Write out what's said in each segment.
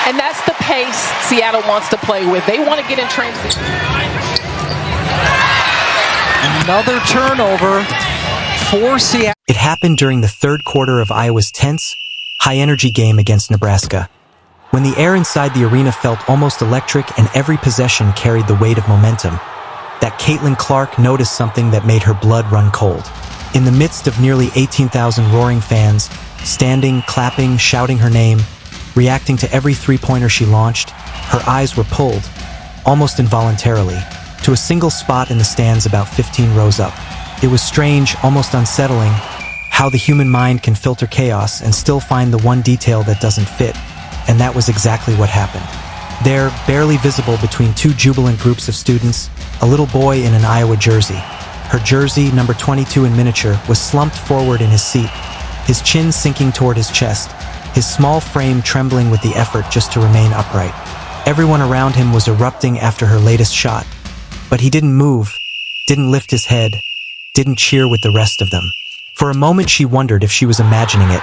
And that's the pace Seattle wants to play with. They want to get in transition. Another turnover for Seattle. It happened during the third quarter of Iowa's tense, high-energy game against Nebraska, when the air inside the arena felt almost electric and every possession carried the weight of momentum, that Caitlin Clark noticed something that made her blood run cold. In the midst of nearly 18,000 roaring fans, standing, clapping, shouting her name, reacting to every three-pointer she launched, her eyes were pulled, almost involuntarily, to a single spot in the stands about 15 rows up. It was strange, almost unsettling, how the human mind can filter chaos and still find the one detail that doesn't fit. And that was exactly what happened. There, barely visible between two jubilant groups of students, a little boy in an Iowa jersey. Her jersey, number 22 in miniature, was slumped forward in his seat, his chin sinking toward his chest, his small frame trembling with the effort just to remain upright. Everyone around him was erupting after her latest shot, but he didn't move, didn't lift his head, didn't cheer with the rest of them. For a moment she wondered if she was imagining it,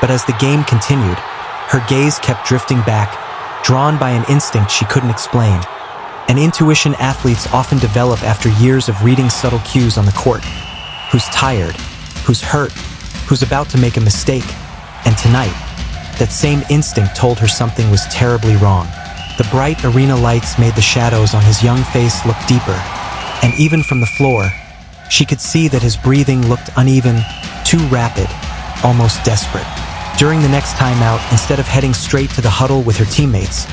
but as the game continued, her gaze kept drifting back, drawn by an instinct she couldn't explain. An intuition athletes often develop after years of reading subtle cues on the court. Who's tired, who's hurt, who's about to make a mistake. And tonight, that same instinct told her something was terribly wrong. The bright arena lights made the shadows on his young face look deeper, and even from the floor, she could see that his breathing looked uneven, too rapid, almost desperate. During the next timeout, instead of heading straight to the huddle with her teammates,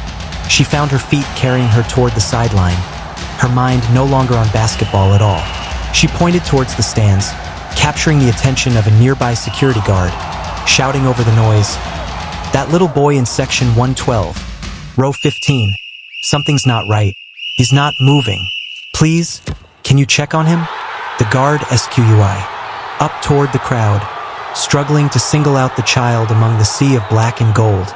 she found her feet carrying her toward the sideline, her mind no longer on basketball at all. She pointed towards the stands, capturing the attention of a nearby security guard, shouting over the noise, "That little boy in section 112, row 15, something's not right. He's not moving. Please, can you check on him?" The guard SQUI, up toward the crowd, struggling to single out the child among the sea of black and gold,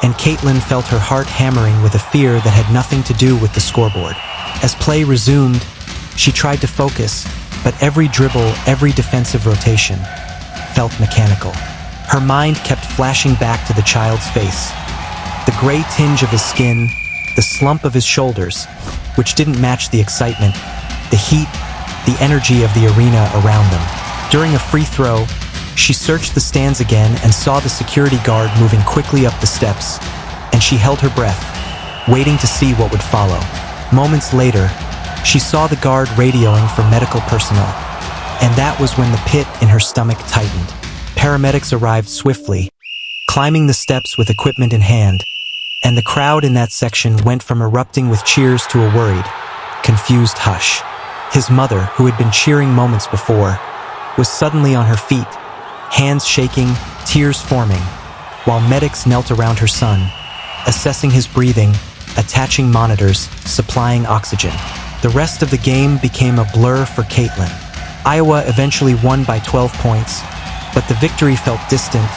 and Caitlin felt her heart hammering with a fear that had nothing to do with the scoreboard. As play resumed, she tried to focus, but every dribble, every defensive rotation felt mechanical. Her mind kept flashing back to the child's face, the gray tinge of his skin, the slump of his shoulders, which didn't match the excitement, the heat, the energy of the arena around them. During a free throw, she searched the stands again and saw the security guard moving quickly up the steps, and she held her breath, waiting to see what would follow. Moments later, she saw the guard radioing for medical personnel, and that was when the pit in her stomach tightened. Paramedics arrived swiftly, climbing the steps with equipment in hand, and the crowd in that section went from erupting with cheers to a worried, confused hush. His mother, who had been cheering moments before, was suddenly on her feet, hands shaking, tears forming, while medics knelt around her son, assessing his breathing, attaching monitors, supplying oxygen. The rest of the game became a blur for Caitlin. Iowa eventually won by 12 points, but the victory felt distant,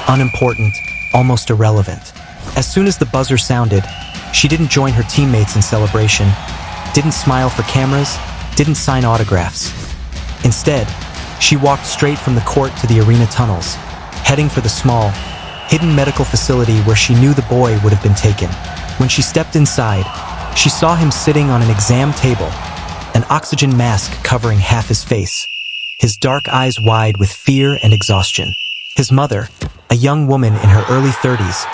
unimportant, almost irrelevant. As soon as the buzzer sounded, she didn't join her teammates in celebration, didn't smile for cameras, didn't sign autographs. Instead, she walked straight from the court to the arena tunnels, heading for the small, hidden medical facility where she knew the boy would have been taken. When she stepped inside, she saw him sitting on an exam table, an oxygen mask covering half his face, his dark eyes wide with fear and exhaustion. His mother, a young woman in her early 30s,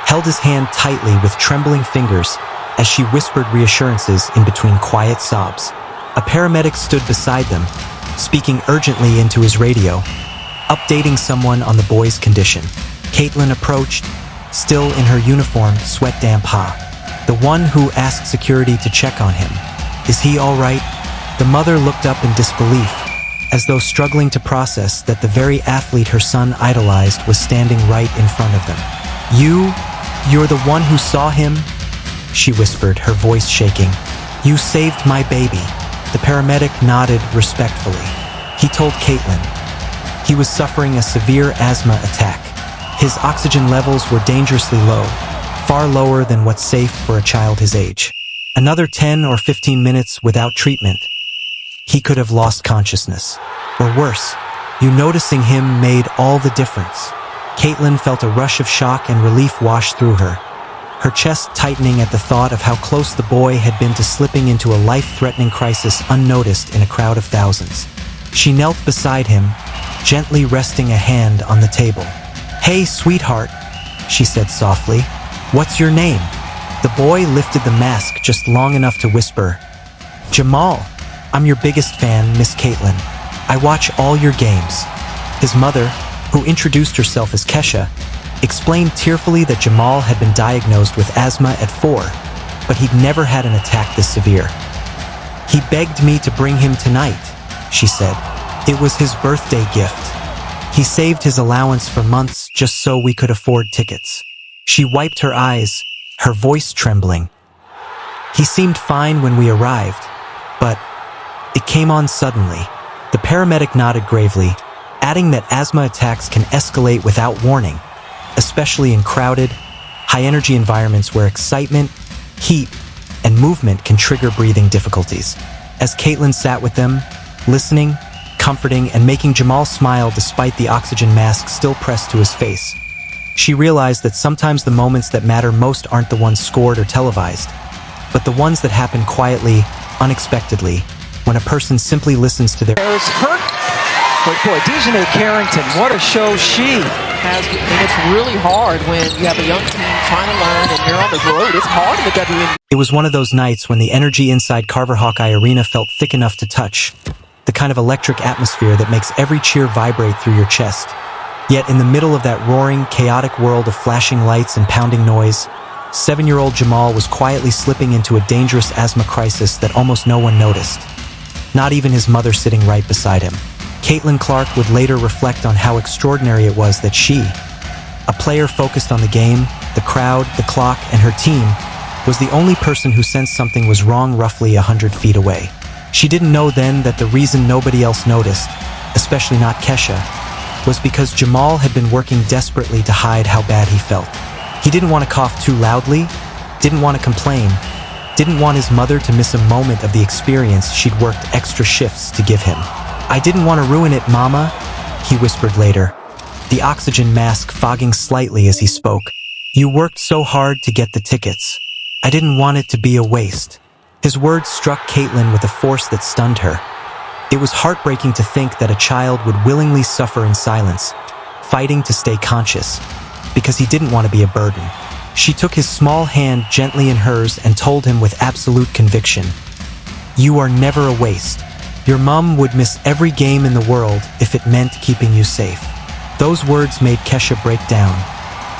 held his hand tightly with trembling fingers as she whispered reassurances in between quiet sobs. A paramedic stood beside them, speaking urgently into his radio, updating someone on the boy's condition. Caitlin approached, still in her uniform, sweat-damp hot. The one who asked security to check on him. "Is he all right?" The mother looked up in disbelief, as though struggling to process that the very athlete her son idolized was standing right in front of them. You're the one who saw him?" she whispered, her voice shaking. "You saved my baby." The paramedic nodded respectfully. He told Caitlin he was suffering a severe asthma attack. His oxygen levels were dangerously low, far lower than what's safe for a child his age. Another 10 or 15 minutes without treatment, he could have lost consciousness. Or worse, you noticing him made all the difference. Caitlin felt a rush of shock and relief wash through her, her chest tightening at the thought of how close the boy had been to slipping into a life-threatening crisis unnoticed in a crowd of thousands. She knelt beside him, gently resting a hand on the table. "Hey, sweetheart," she said softly. "What's your name?" The boy lifted the mask just long enough to whisper, "Jamal. I'm your biggest fan, Miss Caitlin. I watch all your games." His mother, who introduced herself as Kesha, explained tearfully that Jamal had been diagnosed with asthma at 4, but he'd never had an attack this severe. "He begged me to bring him tonight," she said. "It was his birthday gift. He saved his allowance for months just so we could afford tickets." She wiped her eyes, her voice trembling. "He seemed fine when we arrived, but it came on suddenly." The paramedic nodded gravely, adding that asthma attacks can escalate without warning, especially in crowded, high-energy environments where excitement, heat, and movement can trigger breathing difficulties. As Caitlin sat with them, listening, comforting, and making Jamal smile despite the oxygen mask still pressed to his face, she realized that sometimes the moments that matter most aren't the ones scored or televised, but the ones that happen quietly, unexpectedly, when a person simply listens to their... There's hurt. But boy, Dejanay Carrington, what a show she has. And it's really hard when you have a young team trying to learn and you're on the road. It's hard in the WNBA. It was one of those nights when the energy inside Carver Hawkeye Arena felt thick enough to touch, the kind of electric atmosphere that makes every cheer vibrate through your chest. Yet in the middle of that roaring, chaotic world of flashing lights and pounding noise, 7-year-old Jamal was quietly slipping into a dangerous asthma crisis that almost no one noticed. Not even his mother sitting right beside him. Caitlin Clark would later reflect on how extraordinary it was that she, a player focused on the game, the crowd, the clock, and her team, was the only person who sensed something was wrong roughly 100 feet away. She didn't know then that the reason nobody else noticed, especially not Kesha, was because Jamal had been working desperately to hide how bad he felt. He didn't want to cough too loudly, didn't want to complain, didn't want his mother to miss a moment of the experience she'd worked extra shifts to give him. "I didn't want to ruin it, Mama," he whispered later, the oxygen mask fogging slightly as he spoke. "You worked so hard to get the tickets. I didn't want it to be a waste." His words struck Caitlin with a force that stunned her. It was heartbreaking to think that a child would willingly suffer in silence, fighting to stay conscious, because he didn't want to be a burden. She took his small hand gently in hers and told him with absolute conviction, "You are never a waste. Your mom would miss every game in the world if it meant keeping you safe." Those words made Kesha break down,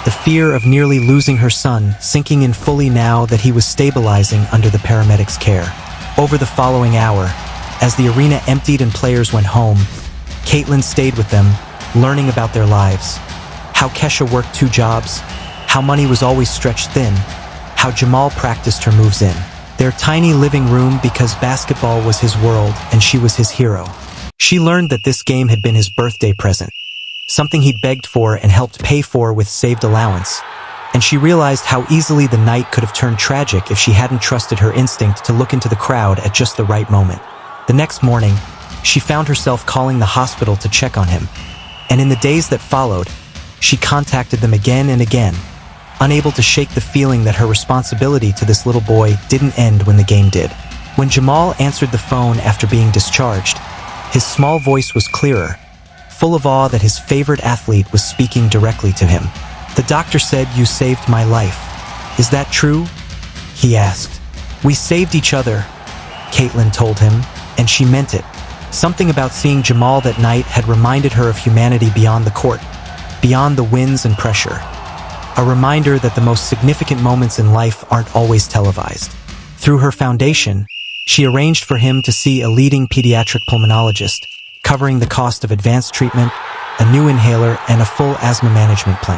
the fear of nearly losing her son sinking in fully now that he was stabilizing under the paramedics' care. Over the following hour, as the arena emptied and players went home, Caitlin stayed with them, learning about their lives. How Kesha worked 2 jobs, how money was always stretched thin, how Jamal practiced her moves in their tiny living room because basketball was his world and she was his hero. She learned that this game had been his birthday present, something he'd begged for and helped pay for with saved allowance. And she realized how easily the night could have turned tragic if she hadn't trusted her instinct to look into the crowd at just the right moment. The next morning, she found herself calling the hospital to check on him. And in the days that followed, she contacted them again and again, unable to shake the feeling that her responsibility to this little boy didn't end when the game did. When Jamal answered the phone after being discharged, his small voice was clearer, full of awe that his favorite athlete was speaking directly to him. "The doctor said you saved my life. Is that true?" he asked. "We saved each other," Caitlin told him, and she meant it. Something about seeing Jamal that night had reminded her of humanity beyond the court, beyond the wins and pressure. A reminder that the most significant moments in life aren't always televised. Through her foundation, she arranged for him to see a leading pediatric pulmonologist, covering the cost of advanced treatment, a new inhaler, and a full asthma management plan.